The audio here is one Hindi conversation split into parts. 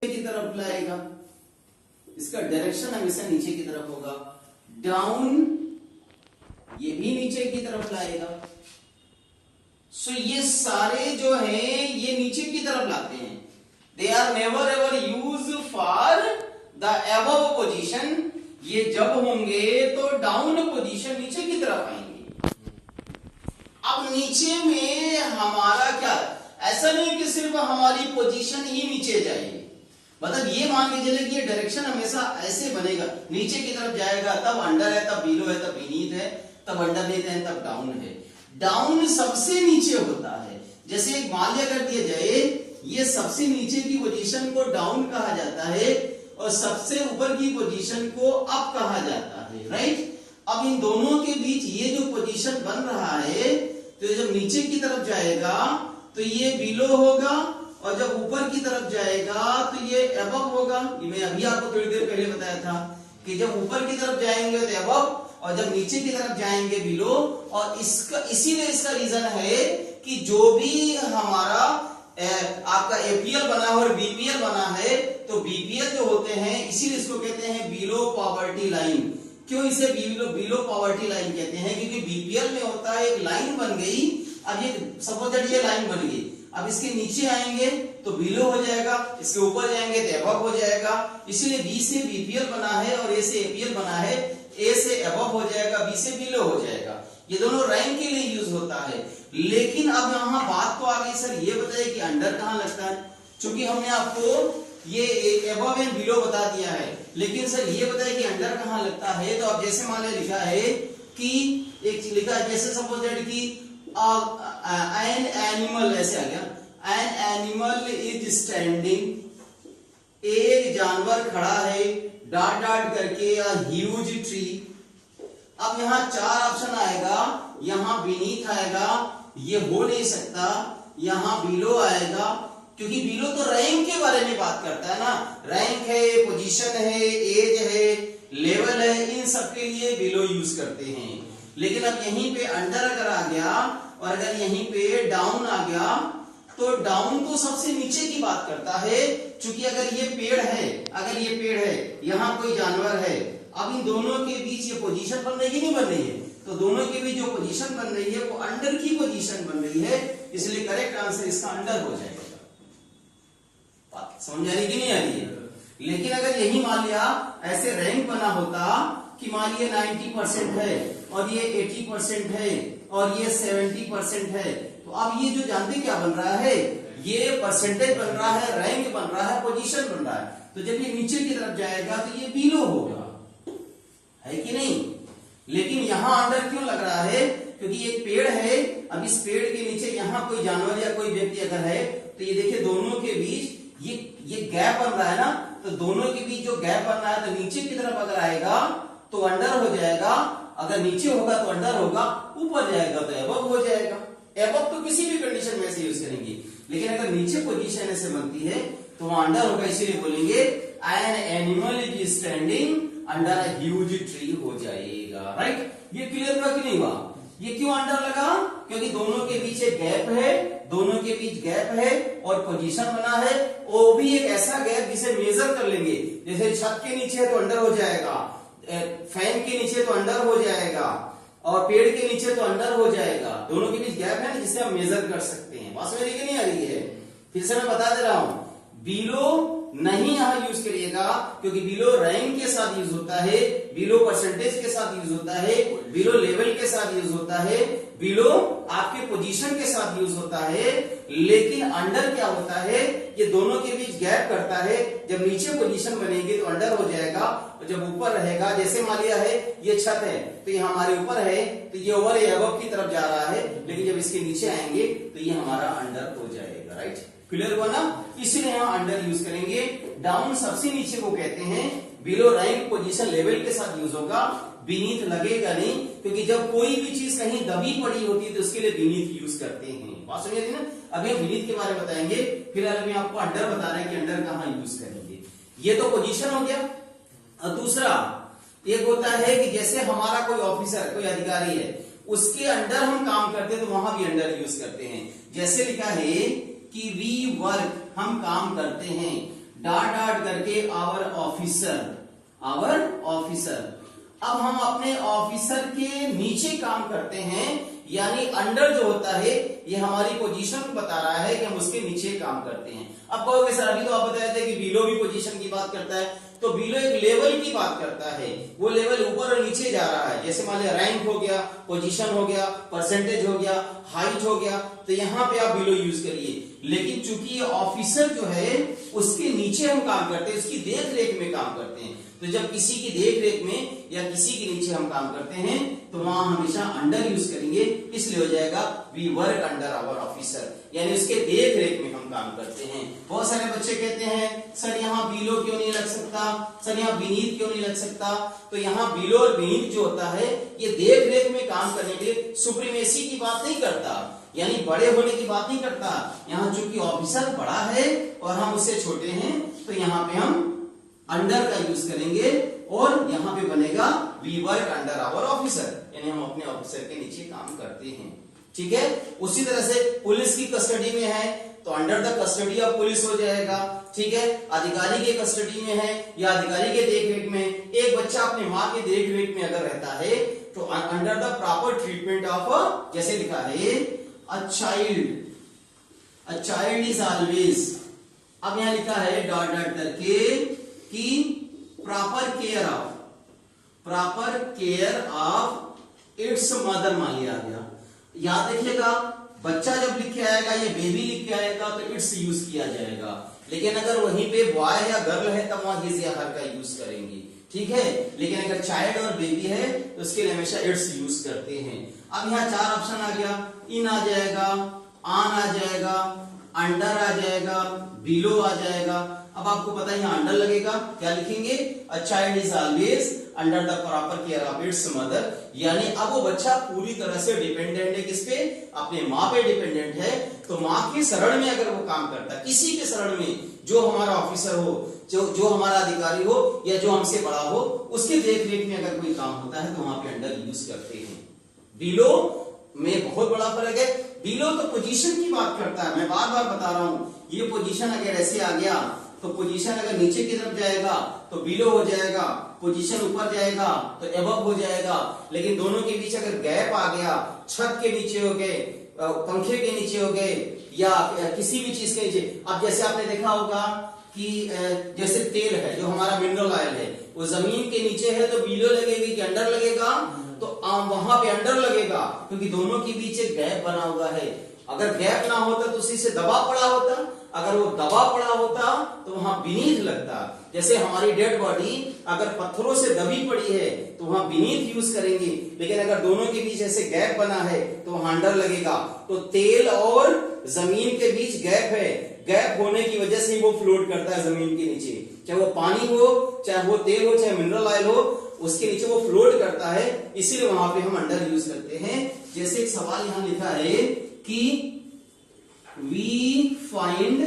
की तरफ लाएगा, इसका डायरेक्शन हमेशा नीचे की तरफ होगा। डाउन ये भी नीचे की तरफ लाएगा। सो ये सारे जो हैं ये नीचे की तरफ लाते हैं। They are never ever use for the above position. ये जब होंगे तो डाउन पोजीशन नीचे की तरफ आएंगे। अब नीचे में हमारा क्या, ऐसा नहीं कि सिर्फ हमारी पोजीशन ही नीचे जाएगी, मतलब ये मान के चले कि ये डायरेक्शन हमेशा ऐसे बनेगा, नीचे की तरफ जाएगा, तब अंडर है, तब बिलो है, तब बीनीथ है, तब अंडरनीथ है, तब डाउन है। डाउन सबसे नीचे होता है। जैसे एक मान लिया कर दिया जाए, ये सबसे नीचे की पोजीशन को डाउन कहा जाता है और सबसे ऊपर की पोजीशन को अप कहा जाता है, राइट। अब इन दोनों के बीच ये जो पोजीशन बन रहा है, तो जब नीचे की तरफ जाएगा तो ये बिलो होगा, और जब ऊपर की तरफ जाएगा तो ये अबव होगा। ये मैं अभी आपको थोड़ी देर पहले बताया था कि जब ऊपर की तरफ जाएंगे तो अबव, और जब नीचे की तरफ जाएंगे बिलो। और इसका इसीलिए इसका रीजन है कि जो भी हमारा आपका एपीएल बना है और बीपीएल बना है, तो बीपीएल जो होते हैं इसीलिए इसको कहते हैं बिलो पॉवर्टी लाइन। क्यों इसे बिलो पॉवर्टी लाइन कहते हैं? क्योंकि बीपीएल में होता है एक लाइन बन गई। अब ये सपोज दैट ये लाइन बन गई, अब इसके नीचे आएंगे तो बिलो हो जाएगा, इसके ऊपर जाएंगे तो अबव हो जाएगा। इसीलिए बी से बीपीएल बना है और ए से एपीएल बना है, ए से अबव हो जाएगा, बी से बिलो हो जाएगा। ये दोनों रैंक के लिए यूज होता है। लेकिन अब यहाँ बात तो आ गई, सर ये बताइए कि अंडर कहाँ लगता है? चूंकि हमने आपको ये अबव एंड बिलो बता दिया है, लेकिन सर ये बताइए कि अंडर कहाँ लगता है? तो अब जैसे मान लिया लिखा है कि एक लिखा है, जैसे सपोज दैट कि an animal, ऐसे आ गया, an animal is standing, एक जानवर खड़ा है डॉट डॉट करके, a huge tree। अब यहाँ चार ऑप्शन आएगा, यहाँ beneath आएगा, ये हो नहीं सकता, यहाँ below आएगा, क्योंकि below तो रैंक के बारे में बात करता है ना, रैंक है, पोजीशन है, एज है, लेवल है, इन सब के लिए below यूज करते हैं। लेकिन अब यहीं पे अंडर अगर आ गया और अगर यहीं पे डाउन आ गया, तो डाउन तो सबसे नीचे की बात करता है। क्योंकि अगर ये पेड़ है, यहाँ कोई जानवर है, अब इन दोनों के बीच ये पोजीशन बन रही है नहीं बन रही है? तो दोनों के बीच जो पोजीशन बन रही है वो अंडर की पोजीशन बन रही है, इसलिए करेक्ट आंसर इसका अंडर हो जाएगा। बात समझ आ रही कि नहीं आ रही है? लेकिन अगर यही मान लिया ऐसे रैंक बना होता कि मान लिया 90% है और ये 80% है और ये 70% है, तो अब ये जो जानते क्या बन रहा है, ये परसेंटेज बन रहा है, रैंक बन रहा है, पोजीशन बन रहा है। तो जब ये नीचे की तरफ जाएगा तो ये बिलो होगा, है कि नहीं? लेकिन यहां अंडर क्यों लग रहा है? क्योंकि एक पेड़ है, अब इस पेड़ के नीचे यहाँ कोई जानवर या कोई व्यक्ति अगर है, तो ये देखिए दोनों के बीच ये गैप बन रहा है ना, तो दोनों के बीच जो गैप बन रहा है, तो नीचे की तरफ अगर आएगा तो अंडर हो जाएगा, अगर नीचे होगा तो अंडर होगा, ऊपर जाएगा तो अबव हो जाएगा। अबव तो किसी भी कंडीशन में से यूज करेंगे, लेकिन अगर नीचे पोजीशन ऐसे बनती है तो वहां अंडर होगा, इसीलिए बोलेंगे an animal is standing under a huge tree हो जाएगा, राइट। ये क्लियर हुआ कि नहीं हुआ? ये क्यों अंडर लगा? क्योंकि दोनों के बीच एक गैप है, दोनों के बीच गैप है और पोजीशन बना है, वो भी एक ऐसा गैप जिसे मेजर कर लेंगे। जैसे छत के नीचे है तो अंडर हो जाएगा, फैन के नीचे तो अंडर हो जाएगा, और पेड़ के नीचे तो अंडर हो जाएगा। दोनों के बीच गैप है ना, जिसे हम मेजर कर सकते हैं। बात समझ नहीं आ रही है? फिर से मैं बता दे रहा हूं, बिलो नहीं यहां यूज करिएगा, क्योंकि बिलो रैंक के साथ यूज होता है, बिलो परसेंटेज के साथ यूज होता है, बिलो लेवल के साथ यूज होता है, बिलो आपके पोजीशन के साथ यूज होता है। लेकिन अंडर क्या होता है? ये दोनों के बीच गैप करता है। जब नीचे पोजीशन बनेगी तो अंडर हो जाएगा, और जब ऊपर रहेगा, जैसे मान लिया है ये छत है तो ये हमारे ऊपर है, तो ये ओवर या अबव की तरफ जा रहा है, लेकिन जब इसके नीचे आएंगे तो ये हमारा अंडर हो जाएगा, राइट। क्लियर हुआ ना? इसलिए यहाँ अंडर यूज करेंगे। डाउन सबसे नीचे को कहते हैं, बिलो रैंक पोजीशन लेवल के साथ यूज होगा, बीनीथ लगेगा नहीं, क्योंकि जब कोई भी चीज कहीं दबी पड़ी होती है तो उसके लिए बीनीथ यूज करते हैं। बात समझ ना? अभी हम बीनीथ के बारे में बताएंगे, फिलहाल अभी आपको अंडर बता रहे हैं कि अंडर कहाँ यूज करेंगे। ये तो पोजीशन हो गया। और दूसरा एक होता है कि जैसे हमारा कोई ऑफिसर, कोई अधिकारी है, उसके अंडर हम काम करते हैं तो वहां भी अंडर यूज करते हैं। जैसे लिखा है कि वी वर्क, हम काम करते हैं, डॉट डॉट करके आवर ऑफिसर, आवर ऑफिसर। अब हम अपने ऑफिसर के नीचे काम करते हैं, यानी अंडर जो होता है ये हमारी पोजीशन बता रहा है कि हम उसके नीचे काम करते हैं। अब कहोगे सर अभी तो आप बताए थे कि बिलो भी पोजीशन की बात करता है, तो बिलो एक लेवल की बात करता है, वो लेवल ऊपर और नीचे जा रहा है। जैसे मान लिया रैंक हो गया, पोजीशन हो गया, परसेंटेज हो गया, हाइट हो गया, तो यहाँ पे आप बिलो यूज करिए। लेकिन चूंकि ये ऑफिसर जो है उसके नीचे हम काम करते हैं, उसकी देख रेख में काम करते हैं, तो जब किसी की देख रेख में या किसी के नीचे हम काम करते हैं तो वहां हमेशा अंडर यूज करेंगे, इसलिए हो जाएगा we work under our officer, यानी उसके देख रेख में हम काम करते हैं। बहुत सारे बच्चे कहते हैं सर यहाँ बिलो क्यों नहीं लग सकता, सर यहाँ बीनीथ क्यों नहीं लग सकता, तो यहाँ बिलो और बीनीथ जो होता है ये देख रेख में काम करने के लिए सुप्रीमेसी की बात नहीं करता, यानी बड़े होने की बात नहीं करता। यहाँ चूंकि ऑफिसर बड़ा है और हम उससे छोटे हैं, तो यहाँ पे हम अंडर का यूज करेंगे और यहाँ पे बनेगा we work under our officer, यानी हम अपने ऑफिसर के नीचे काम करते हैं। ठीक है, उसी तरह से पुलिस की कस्टडी में है तो under the custody of police हो जाएगा। ठीक है, अधिकारी के कस्टडी में है या अधिकारी के देखरेख में, एक बच्चा अपने माँ के देखरेख में अगर रहता है तो under the proper treatment of, जैसे लिखा है अ चाइल्ड इज ऑलवेज, अब यहां लिखा है डॉट डॉट करके कि proper care of its mother मान लिया गया। याद रखिएगा बच्चा जब लिख के आएगा या बेबी लिख के आएगा तो इट्स यूज किया जाएगा, लेकिन अगर वहीं पे बॉय या गर्ल है तब वहां हिज या हर का यूज करेंगे। ठीक है, लेकिन अगर चाइल्ड और बेबी है तो उसके लिए हमेशा इट्स यूज करते हैं। अब यहाँ चार ऑप्शन आ गया, इन आ जाएगा, ऑन आ जाएगा, अंडर आ जाएगा, बिलो आ जाएगा। अब आपको पता है यहाँ अंडर लगेगा, क्या लिखेंगे a child is always under the proper care of its mother, यानी अब वो बच्चा पूरी तरह से डिपेंडेंट है, किस पे, अपने माँ पे डिपेंडेंट है। तो माँ के शरण में अगर वो काम करता है, किसी के शरण में, जो हमारा ऑफिसर हो, जो हमारा अधिकारी हो या जो हमसे बड़ा हो, उसके देख रेख में अगर कोई काम होता है तो वहां पे अंडर यूज करते हैं। बिलो में बहुत बड़ा फर्क है, बिलो तो पोजीशन की बात करता है, मैं बार बार बता रहा हूं, ये पोजीशन अगर ऐसे आ गया तो पोजीशन अगर नीचे की तरफ जाएगा तो बिलो हो जाएगा, पोजीशन ऊपर जाएगा तो एबव हो जाएगा, लेकिन दोनों के बीच अगर गैप आ गया, छत के नीचे हो गए, पंखे के नीचे हो गए या किसी भी चीज के नीचे, अब जैसे आपने देखा होगा कि जैसे तेल है जो हमारा मिनरल ऑयल है, वो जमीन के नीचे है तो बिलो लगेगी कि अंडर लगेगा, तो वहां पे अंडर लगेगा क्योंकि दोनों के बीच एक गैप बना हुआ है। अगर गैप ना होता तो उसी से दबाव पड़ा होता, अगर वो दबाव पड़ा होता तो वहां बीनीथ लगता। जैसे हमारी डेड बॉडी अगर पत्थरों से दबी पड़ी है तो वहां बीनीथ यूज करेंगे, लेकिन अगर दोनों के बीच ऐसे गैप बना है तो वहां अंडर लगेगा। तो तेल और जमीन के बीच गैप है, गैप होने की वजह से ही वो फ्लोट करता है जमीन के नीचे, चाहे वो पानी हो, चाहे वो तेल हो, चाहे मिनरल ऑयल हो, उसके नीचे वो फ्लोट करता है, इसीलिए वहां पे हम अंडर यूज करते हैं। जैसे एक सवाल यहां लिखा है कि वी फाइंड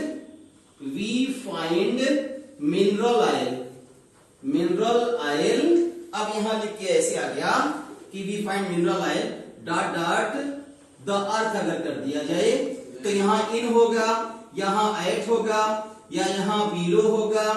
मिनरल ऑयल, अब यहां लिख के ऐसे आ गया कि we find mineral oil dot dot the earth अगर कर दिया जाए तो यहां इन होगा, यहां एट होगा, या यहां बिलो होगा,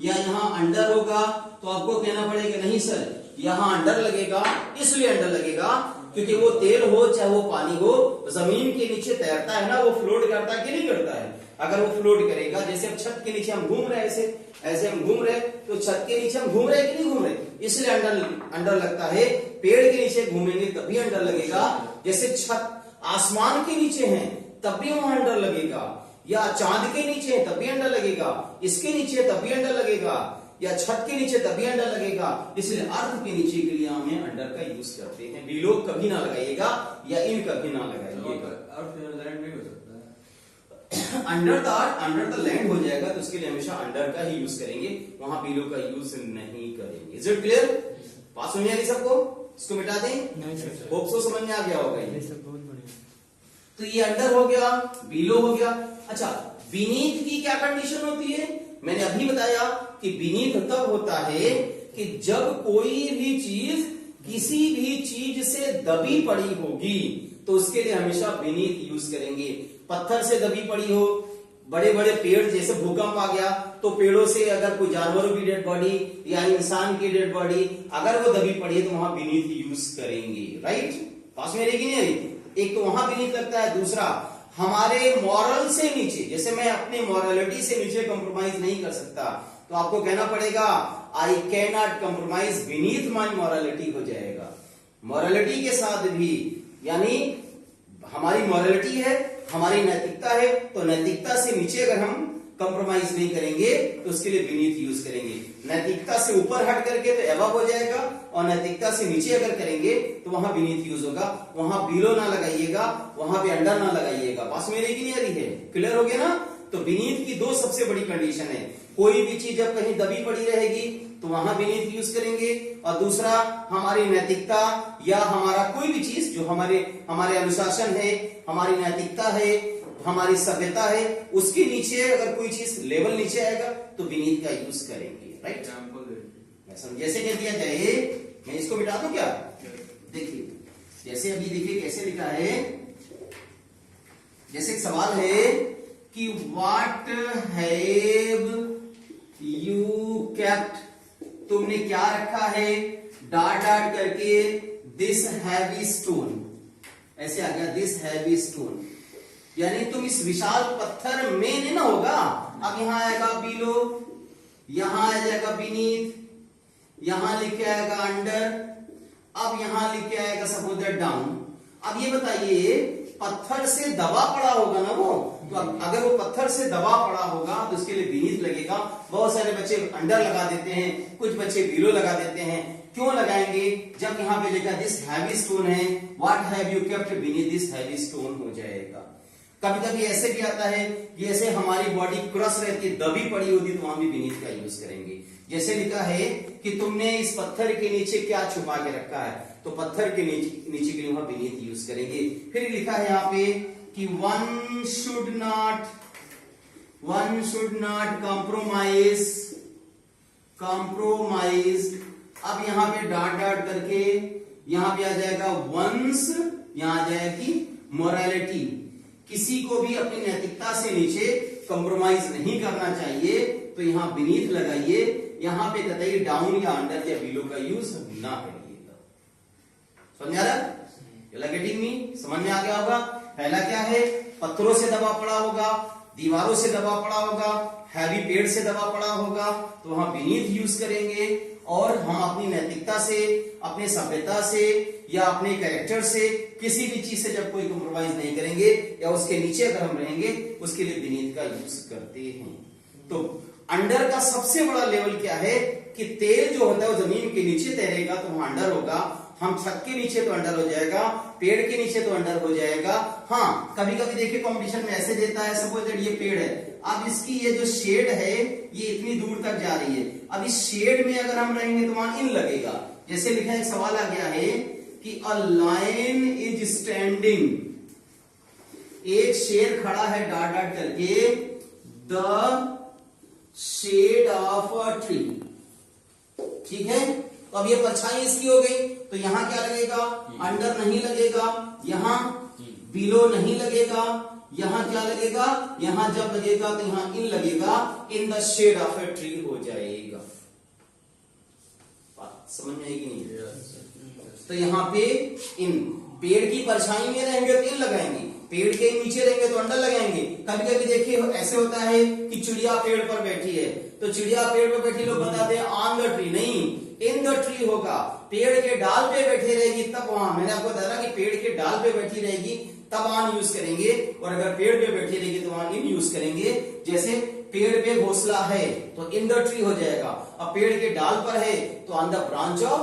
या यहां अंडर होगा, तो आपको कहना पड़ेगा नहीं सर यहां अंडर लगेगा, इसलिए अंडर लगेगा क्योंकि वो तेल हो चाहे वो पानी हो, जमीन के नीचे तैरता है ना, वो फ्लोट करता है कि नहीं करता है। अगर वो फ्लोट करेगा, जैसे अब छत के नीचे हम घूम रहे हैं, ऐसे हम घूम रहे, तो छत के नीचे हम घूम रहे कि नहीं घूम रहे, इसलिए अंडर लगता है। पेड़ के नीचे घूमेंगे तभी अंडर लगेगा, जैसे छत आसमान के नीचे है तब भी वहां अंडर लगेगा, या चांद के नीचे है तब भी अंडर लगेगा, इसके नीचे तब भी अंडर लगेगा, या छत के नीचे तभी अंडर लगेगा, इसलिए अर्थ के नीचे के लिए हमें अंडर का यूज करते हैं। बिलो कभी ना लगाइएगा या इन कभी ना लगाइएगा। लैंड नहीं हो सकता अंडर द लैंड हो जाएगा तो उसके लिए हमेशा अंडर का ही यूज करेंगे, वहां बिलो का यूज नहीं करेंगे। Is it clear? बात समझ आ रही सबको? इसको मिटा दें, होप सो समझ में आ गया होगा ये। तो ये अंडर हो गया, बिलो हो गया। अच्छा, बीनीथ की क्या कंडीशन होती है? मैंने अभी बताया कि बीनीथ तब होता है कि जब कोई भी चीज किसी भी चीज से दबी पड़ी होगी तो उसके लिए हमेशा बीनीथ यूज करेंगे। पत्थर से दबी पड़ी हो, बड़े बड़े पेड़, जैसे भूकंप आ गया तो पेड़ों से अगर कोई जानवरों की डेड बॉडी या इंसान की डेड बॉडी अगर वो दबी पड़ी है तो वहां बीनीथ यूज करेंगे, राइट। पास में रहेगी नहीं रही। एक तो वहां बीनीथ लगता है, दूसरा हमारे मॉरल से नीचे, जैसे मैं अपने मॉरलिटी से नीचे कंप्रोमाइज नहीं कर सकता तो आपको कहना पड़ेगा I can not compromise beneath my morality हो जाएगा। मॉरलिटी के साथ भी, यानी हमारी मॉरलिटी है, हमारी नैतिकता है, तो नैतिकता से नीचे अगर हम कंप्रोमाइज नहीं करेंगे तो उसके लिए बीनीथ यूज करेंगे। नैतिकता से ऊपर हट करके तो एबव हो जाएगा, और नैतिकता से नीचे अगर करेंगे तो वहां बीनीथ यूज होगा। वहां बिलो ना लगाइएगा, वहां पे अंडर ना लगाइएगा। बात मेरी की नहीं आ रही है? क्लियर हो गया ना? तो बीनीथ की दो सबसे बड़ी कंडीशन है, कोई भी चीज जब कहीं दबी पड़ी रहेगी तो वहां बीनीथ यूज करेंगे, और दूसरा हमारी नैतिकता या हमारा कोई भी चीज जो हमारे अनुशासन है, हमारी नैतिकता है, हमारी सभ्यता है, उसके नीचे अगर कोई चीज लेवल नीचे आएगा तो बीनीथ का यूज करेंगे, राइट। जैसे कह दिया जाए, मैं इसको मिटा दूं क्या? देखिए, जैसे अभी देखिए कैसे लिखा है, जैसे एक सवाल है कि व्हाट हैव यू केप्ट, तुमने क्या रखा है, डॉट डॉट करके दिस हैवी स्टोन, ऐसे आ गया दिस हैवी स्टोन, यानी तुम इस विशाल पत्थर में नहीं ना होगा। अब यहां आएगा बिलो, यहां आ जाएगा बीनीथ, यहां लिख के आएगा अंडर, अब यहां लिख के आएगा सपोज दैट डाउन। अब ये बताइए, पत्थर से दबा पड़ा होगा ना वो, तो अगर वो पत्थर से दबा पड़ा होगा तो उसके लिए बीनीथ लगेगा। बहुत सारे बच्चे अंडर लगा देते हैं, कुछ बच्चे बिलो लगा देते हैं। क्यों लगाएंगे? जब यहाँ पे लिखा दिस हैवी स्टोन है, what have you kept beneath this heavy stone हो जाएगा। कभी कभी ऐसे भी आता है कि ऐसे हमारी बॉडी क्रश रहती है, दबी पड़ी होती, तो वहां भी बीनीथ का यूज करेंगे। जैसे लिखा है कि तुमने इस पत्थर के नीचे क्या छुपा के रखा है, तो पत्थर के नीचे के लिए वहां बीनीथ यूज करेंगे। फिर लिखा है यहाँ पे कि वन शुड नॉट compromise। अब यहाँ पे डॉट डॉट करके यहाँ पे आ जाएगा वंस, यहाँ आ जाएगी मोरालिटी। किसी को भी अपनी नैतिकता से नीचे कंप्रोमाइज नहीं करना चाहिए, तो यहाँ बीनीथ लगाइए। यहाँ पे कतई डाउन या अंडर या बिलो का यूज ना करिएगा। समझ आ रहा? Getting me? समझ में आ गया होगा। पहला क्या है? पत्थरों से दबा पड़ा होगा, दीवारों से दबा पड़ा होगा, हैवी पेड़ से दबा पड़ा होगा, तो वहां बीनीथ यूज करेंगे। और हम अपनी नैतिकता से, अपने सभ्यता से या अपने कैरेक्टर से, किसी भी चीज से जब कोई कंप्रोमाइज नहीं करेंगे या उसके नीचे अगर हम रहेंगे, उसके लिए बीनीथ का यूज करते हैं। तो अंडर का सबसे बड़ा लेवल क्या है कि तेल जो होता है वो जमीन के नीचे तैरेगा तो वहां अंडर होगा। हम छत के नीचे तो अंडर हो जाएगा, पेड़ के नीचे तो अंडर हो जाएगा। हाँ, कभी कभी देखिए कंपटीशन में ऐसे देता है, सपोज दैट ये पेड़ है, अब इसकी ये जो शेड है ये इतनी दूर तक जा रही है, अब इस शेड में अगर हम रहेंगे तो वहां इन लगेगा। जैसे लिखा है, एक सवाल आ गया है कि अ लायन इज स्टैंडिंग, एक शेर खड़ा है डॉट डॉट करके the shade of a tree. ठीक है, तो अब ये परछाई इसकी हो गई, तो यहां क्या लगेगा? अंडर नहीं लगेगा, यहां बिलो नहीं लगेगा, यहां क्या लगेगा? यहां जब लगेगा तो यहां इन लगेगा, in the shade of a tree हो जाएगा। समझ में आएगी नहीं? तो यहां पे इन पेड़ की परछाई में रहेंगे तो इन लगाएंगे, पेड़ के नीचे रहेंगे तो अंडर लगाएंगे। कभी कभी देखिए ऐसे होता है कि चिड़िया पेड़ पर बैठी है, तो चिड़िया पेड़ पर बैठी लोग बताते हैं ऑन द ट्री, नहीं, इन द ट्री होगा। पेड़ के डाल पे बैठी रहेगी तब वहां, मैंने आपको बताया कि पेड़ के डाल पे बैठी रहेगी तब ऑन यूज करेंगे, और अगर पेड़ पे बैठी रहेगी तो वहां इन यूज करेंगे। जैसे पेड़ पे घोंसला है तो इन द ट्री हो जाएगा, अब पेड़ के डाल पर है तो on the branch of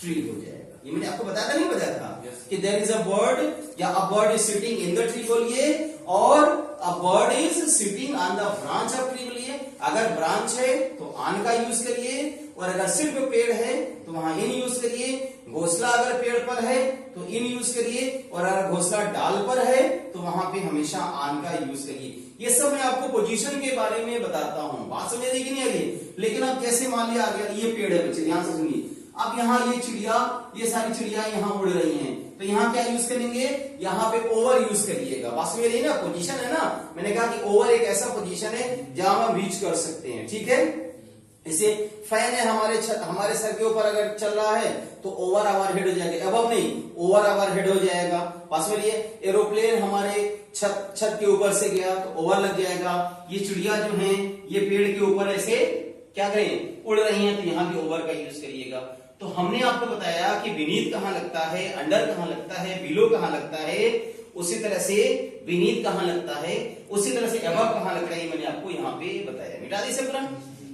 tree हो जाएगा। ये मैंने आपको बताया था, नहीं बताया था कि देयर इज अ बर्ड या a bird is sitting in the tree बोलिए, और a bird is sitting on the branch of tree बोलिए। अगर ब्रांच है तो ऑन का यूज करिए, और अगर सिर्फ पेड़ है तो वहां इन यूज करिए। घोंसला अगर पेड़ पर है तो इन यूज करिए, और अगर घोंसला डाल पर है तो वहां पे हमेशा ऑन का यूज करिए। ये सब मैं आपको पोजीशन के बारे में बताता हूं, बात समझ रही कि नहीं आ रही? लेकिन अब कैसे मान लिया आ गया ये पेड़ है बच्चे, ध्यान से सुनिए। अब यहाँ ये चिड़िया, ये सारी चिड़िया यहाँ उड़ रही हैं, तो यहाँ क्या यूज करेंगे, यहाँ पे ओवर यूज करिएगा। वास्तव में ना पोजीशन है ना, मैंने कहा कि ओवर एक ऐसा पोजीशन है जहां हम रीच कर सकते हैं, ठीक है। इसे फैन है हमारे सर के ऊपर अगर चल रहा है तो ओवर आवर हेड हो जाएगा, अबव नहीं ओवर आवर हेड हो जाएगा। पास में लिए एरोप्लेन हमारे छत के ऊपर से गया तो ओवर लग जाएगा। ये चिड़िया जो हैं ये पेड़ के ऊपर ऐसे क्या करें, उड़ रही हैं, तो यहाँ भी ओवर का यूज करिएगा। तो हमने आपको बताया कि बीनीथ कहां लगता है, अंडर कहां लगता है, बिलो कहां लगता है, उसी तरह से बीनीथ कहां लगता है, उसी तरह से अबव कहां लगता है, मैंने आपको यहाँ पे बताया। मिटा दी सब पूरा,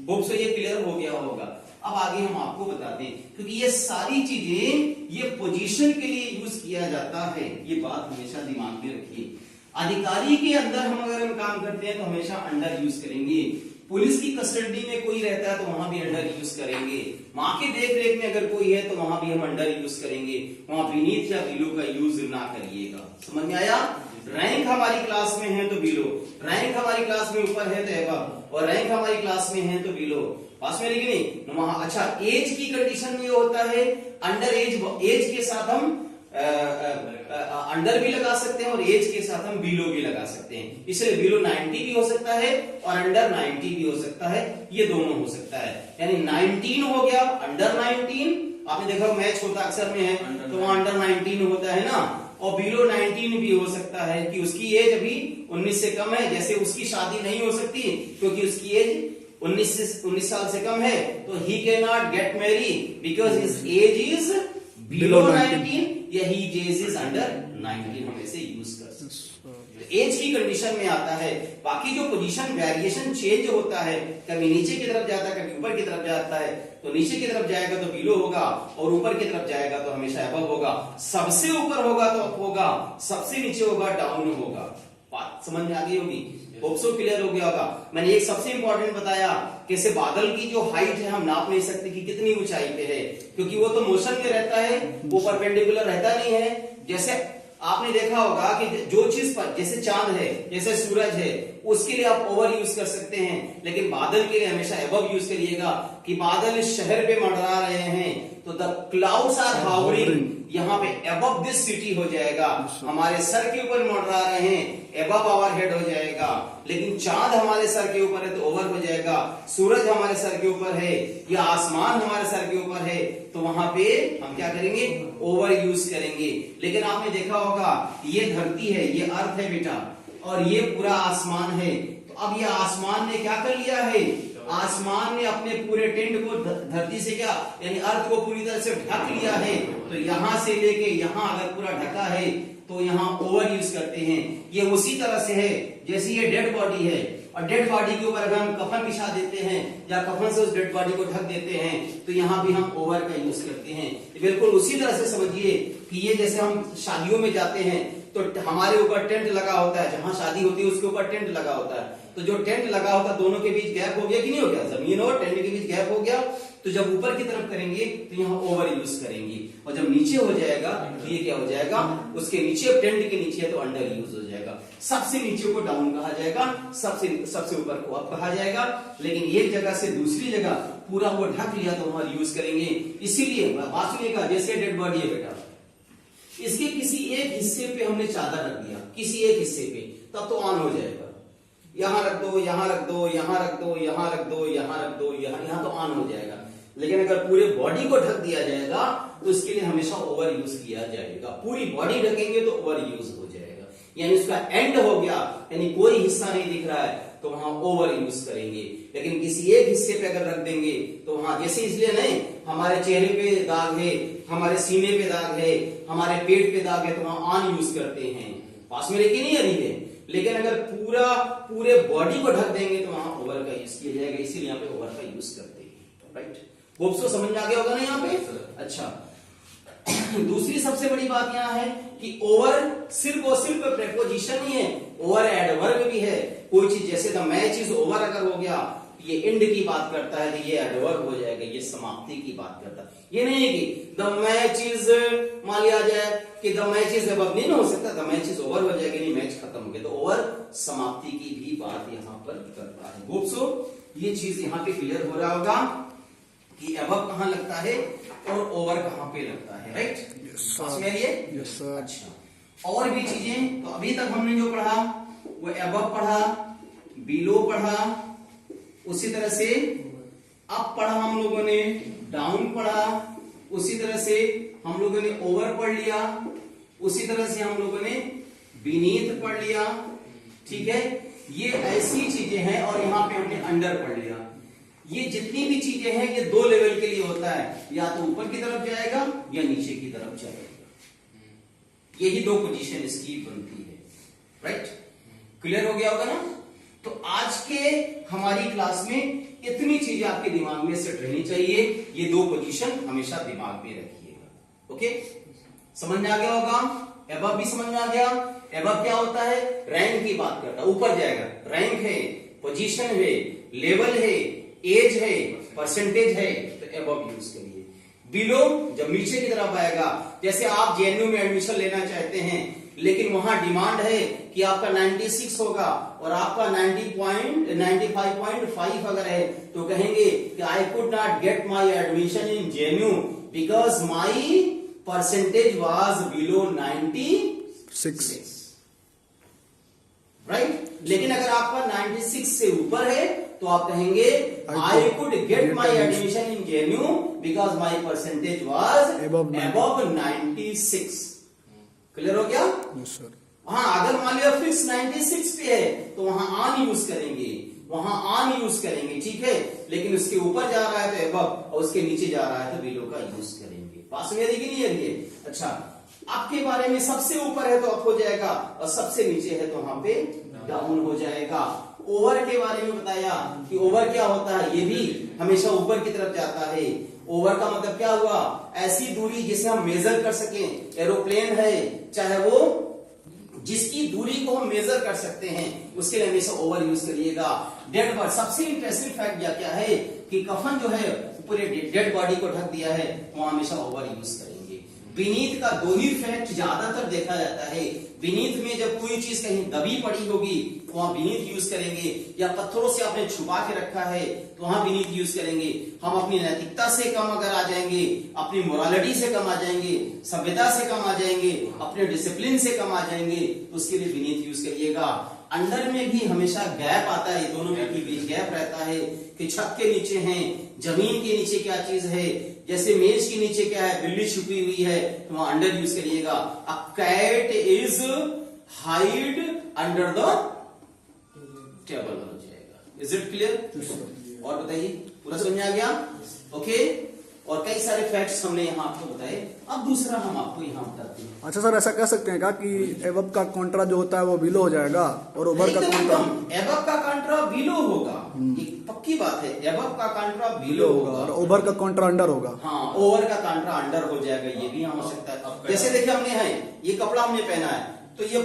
होप सो ये क्लियर हो गया होगा। अब आगे हम आपको बताते हैं, क्योंकि ये सारी चीजें ये पोजीशन के लिए यूज किया जाता है, ये बात हमेशा दिमाग में रखिए। अधिकारी के अंदर अगर हम काम करते हैं तो हमेशा अंडर यूज करेंगे। पुलिस की कस्टडी में कोई रहता है तो वहां भी अंडर यूज करेंगे। माँ के देख रेख में अगर कोई है तो वहां भी हम अंडर यूज करेंगे। वहां बीनीथ या बिलो का यूज ना करिएगा। समझ में आया? रैंक हमारी क्लास में है तो बिलो, रैंक हमारी क्लास में ऊपर है तो अबव, और रैंक हमारी क्लास में है तो बिलो। पास में लिखी नहीं वहां। अच्छा, एज की कंडीशन में होता है अंडर एज के साथ हम अंडर भी लगा सकते हैं और एज के साथ हम बिलो भी लगा सकते हैं। इसलिए बिलो 90 भी हो सकता है और अंडर 90 भी हो सकता है, ये दोनों हो सकता है। यानी 19 हो गया, अंडर 19, आपने देखा मैच होता अक्सर में है तो वहां अंडर 19 होता है ना, और बिलो 19 भी हो सकता है कि उसकी एज अभी 19 से कम है। जैसे उसकी शादी नहीं हो सकती क्योंकि उसकी एज 19 साल से कम है, तो he can not gate Mary because his age is below 19 या ही एज इज अंडर 19, हम ऐसे यूज कर सकते हैं। एज की कंडीशन में आता है। बाकी जो पोजीशन वेरिएशन चेंज होता है, कभी नीचे की तरफ जाता है कभी ऊपर की तरफ जाता है, तो नीचे की तरफ जाएगा तो बिलो होगा और ऊपर की तरफ जाएगा तो हमेशा अबव होगा। सबसे ऊपर होगा तो अप होगा, सबसे नीचे होगा डाउन होगा। बात समझ में आ गई होगी, होप सो क्लियर हो गया होगा। मैंने एक सबसे इंपॉर्टेंट बताया, कैसे बादल की जो हाइट है हम नाप नहीं सकते कि कितनी ऊंचाई पे है, क्योंकि वो तो मोशन में रहता है, वो परपेंडिकुलर रहता नहीं है। जैसे आपने देखा होगा कि जो चीज पर, जैसे चांद है, जैसे सूरज है, उसके लिए आप ओवर यूज कर सकते हैं, लेकिन बादल के लिए हमेशा अबव यूज करिएगा। कि बादल इस शहर पे मंडरा रहे हैं तो द क्लाउड्स आर हावरिंग, यहाँ पे अबव दिस सिटी हो जाएगा। हमारे सर के ऊपर मंडरा रहे हैं, अबव आवर हेड हो जाएगा। लेकिन चांद हमारे सर के ऊपर है तो ओवर हो जाएगा। सूरज हमारे सर के ऊपर है या आसमान हमारे सर के ऊपर है तो वहां पे हम क्या करेंगे, ओवर यूज करेंगे। लेकिन आपने देखा होगा ये धरती है, ये अर्थ है बेटा, और ये पूरा आसमान है। तो अब ये आसमान ने क्या कर लिया है, आसमान ने अपने पूरे टेंट को धरती से क्या यानी अर्थ को पूरी तरह से ढक लिया है। तो यहां से लेके यहां अगर पूरा ढका है तो यहाँ ओवर यूज करते हैं। ये उसी तरह से है जैसे ये डेड बॉडी है, और डेड बॉडी के ऊपर अगर हम कफन बिछा देते हैं या कफन से उस डेड बॉडी को ढक देते हैं तो यहाँ भी हम ओवर का यूज करते हैं। बिल्कुल उसी तरह से समझिए कि ये जैसे हम शादियों में जाते हैं तो हमारे ऊपर टेंट लगा होता है, जहां शादी होती है उसके ऊपर टेंट लगा होता है। तो जो टेंट लगा होता है दोनों के बीच गैप हो गया कि नहीं हो गया, जमीन और टेंट के बीच गैप हो गया। तो जब ऊपर की तरफ करेंगे तो यहाँ ओवर यूज करेंगे, और जब नीचे हो जाएगा तो ये क्या हो जाएगा, उसके नीचे टेंट के नीचे तो अंडर यूज हो जाएगा। सबसे नीचे को डाउन कहा जाएगा, सबसे ऊपर को अप कहा जाएगा। लेकिन एक जगह से दूसरी जगह पूरा वो ढक लिया तो वहां यूज करेंगे। इसीलिए बात सुनिएगा, जैसे डेड बॉडी है बेटा, इसके किसी एक हिस्से पे हमने चादर रख दिया, किसी एक हिस्से पे, तब तो ऑन हो जाएगा। यहां रख दो, यहां रख दो, यहां रख दो, यहां रख दो, यहां रख दो, यहां तो ऑन हो जाएगा। लेकिन अगर पूरे बॉडी को ढक दिया जाएगा तो इसके लिए हमेशा ओवर यूज किया जाएगा। पूरी बॉडी ढकेंगे तो ओवर यूज हो जाएगा, यानी उसका एंड हो गया, यानी कोई हिस्सा नहीं दिख रहा है तो वहां ओवर यूज करेंगे। लेकिन किसी एक हिस्से पे अगर रख देंगे तो वहां, जैसे इसलिए नहीं, हमारे चेहरे पे दाग है, हमारे सीने पे दाग है, हमारे पेट पे दाग है तो वहां ऑन यूज करते हैं। पास में लेके नहीं आ रही है। लेकिन अगर पूरे बॉडी को ढक देंगे तो वहां ओवर का यूज किया जाएगा, इसीलिए यहाँ पे ओवर का यूज करते हैं। राइट, होप सो समझ में आ गया होगा ना यहाँ पे। अच्छा, दूसरी सबसे बड़ी बात यहाँ है कि ओवर सिर्फ और सिर्फ प्रेपोजिशन ही है, ओवर एडवर्ब भी है। कोई चीज जैसे द मैच इज ओवर अगर हो गया, ये एंड की बात करता है तो ये एडवर्ब हो जाएगा, ये समाप्ति की बात करता है। ये नहीं है कि द मैच इज, मान लिया जाए कि द मैच इज अबव, नहीं हो सकता, द मैच इज ओवर हो जाएगा, नहीं मैच खत्म हो गया। तो ओवर समाप्ति की भी बात यहाँ पर करता है। होप सो ये चीज यहाँ पे क्लियर हो रहा होगा। कि अबव कहां लगता है और ओवर कहां पे लगता है, राइट? समझ में आइए? Yes sir. अच्छा, और भी चीजें तो अभी तक हमने जो पढ़ा वो अबव पढ़ा, बिलो पढ़ा, उसी तरह से अप पढ़ा हम लोगों ने, डाउन पढ़ा, उसी तरह से हम लोगों ने ओवर पढ़ लिया, उसी तरह से हम लोगों ने बीनीथ पढ़ लिया, ठीक है? ये ऐसी चीजें हैं। और यहां पे हमने अंडर पढ़ लिया। ये जितनी भी चीजें हैं ये दो लेवल के लिए होता है, या तो ऊपर की तरफ जाएगा या नीचे की तरफ जाएगा। यही दो पोजीशन इसकी बनती है, राइट? क्लियर हो गया होगा ना? तो आज के हमारी क्लास में इतनी चीजें आपके दिमाग में सेट रहनी चाहिए। ये दो पोजीशन हमेशा दिमाग में रखिएगा। ओके, समझ में आ गया होगा? एबव भी समझ में आ गया? एबव क्या होता है? रैंक की बात करता है, ऊपर जाएगा। रैंक है, पोजीशन है, लेवल है, एज है, परसेंटेज है, तो एबव यूज करिए। बिलो जब नीचे की तरफ आएगा, जैसे आप जेएनयू में एडमिशन लेना चाहते हैं लेकिन वहां डिमांड है कि आपका 96 होगा और आपका 95.5 अगर है, तो कहेंगे कि I could not get my admission in JNU because my percentage was below 96, right? लेकिन अगर आपका 96 से ऊपर है तो आप कहेंगे I could get my admission in JNU because my percentage was above 96। Clear हो गया? Yes sir. हाँ, अगर मान लिया फिक्स 96 पे है तो वहां ऑन यूज करेंगे, वहां ऑन यूज करेंगे, ठीक है? लेकिन उसके ऊपर जा रहा है तो अबव, और उसके नीचे जा रहा है तो बिलो का यूज करेंगे। पास में कि नहीं है ये? अच्छा, आपके बारे में सबसे ऊपर है तो अप हो जाएगा और सबसे नीचे है तो वहां पे डाउन हो जाएगा। ओवर के बारे में बताया कि ओवर क्या होता है, ये भी हमेशा ऊपर की तरफ जाता है। ओवर का मतलब क्या हुआ? ऐसी दूरी जिसे हम मेजर कर सकें। एरोप्लेन है, चाहे वो जिसकी दूरी को हम मेजर कर सकते हैं, उसके लिए हमेशा ओवर यूज करिएगा। डेड बॉडी, सबसे इंटरेस्टिंग फैक्ट क्या है कि कफन जो है पूरे डेड बॉडी को ढक दिया है, वहां हमेशा ओवर यूज करेंगे। बीनीथ का दो ही फैक्ट ज्यादातर देखा जाता है। बीनीथ में जब कोई चीज कहीं दबी पड़ी होगी तो वहां बीनीथ यूज करेंगे, या पत्थरों से आपने छुपा के रखा है तो वहां बीनीथ यूज करेंगे। हम अपनी नैतिकता से कम अगर आ जाएंगे, अपनी मोरालिटी से कम आ जाएंगे, सभ्यता से कम आ जाएंगे, अपने डिसिप्लिन से कम आ जाएंगे, तो उसके लिए बीनीथ यूज करिएगा। अंडर में भी हमेशा गैप आता है, दोनों में बीच गैप रहता है कि छत के नीचे है, जमीन के नीचे क्या चीज है, जैसे मेज के नीचे क्या है, बिल्ली छुपी हुई है, तो वहां अंडर यूज करिएगा। A cat is hide under the table हो जाएगा। Is it clear? और बताइए, पूरा समझ में आ गया? ओके, और कई सारे फैक्ट्स हमने यहाँ आपको बताए। अब दूसरा हम आपको यहाँ बताते हैं। अच्छा सर, ऐसा कह सकते हैं क्या कि एबव का कॉन्ट्रा जो होता है वो बिलो हो जाएगा और ओवर का कॉन्ट्रा? एबव का कॉन्ट्रा बिलो होगा, ये पक्की बात है। एबव का कॉन्ट्रा बिलो होगा और ओवर का कॉन्ट्रा अंडर होगा। हाँ, ओवर का कॉन्ट्रा अंडर हो जाएगा, ये भी हो सकता है। जैसे देखिए हमने है, ये कपड़ा हमने पहना है तो ये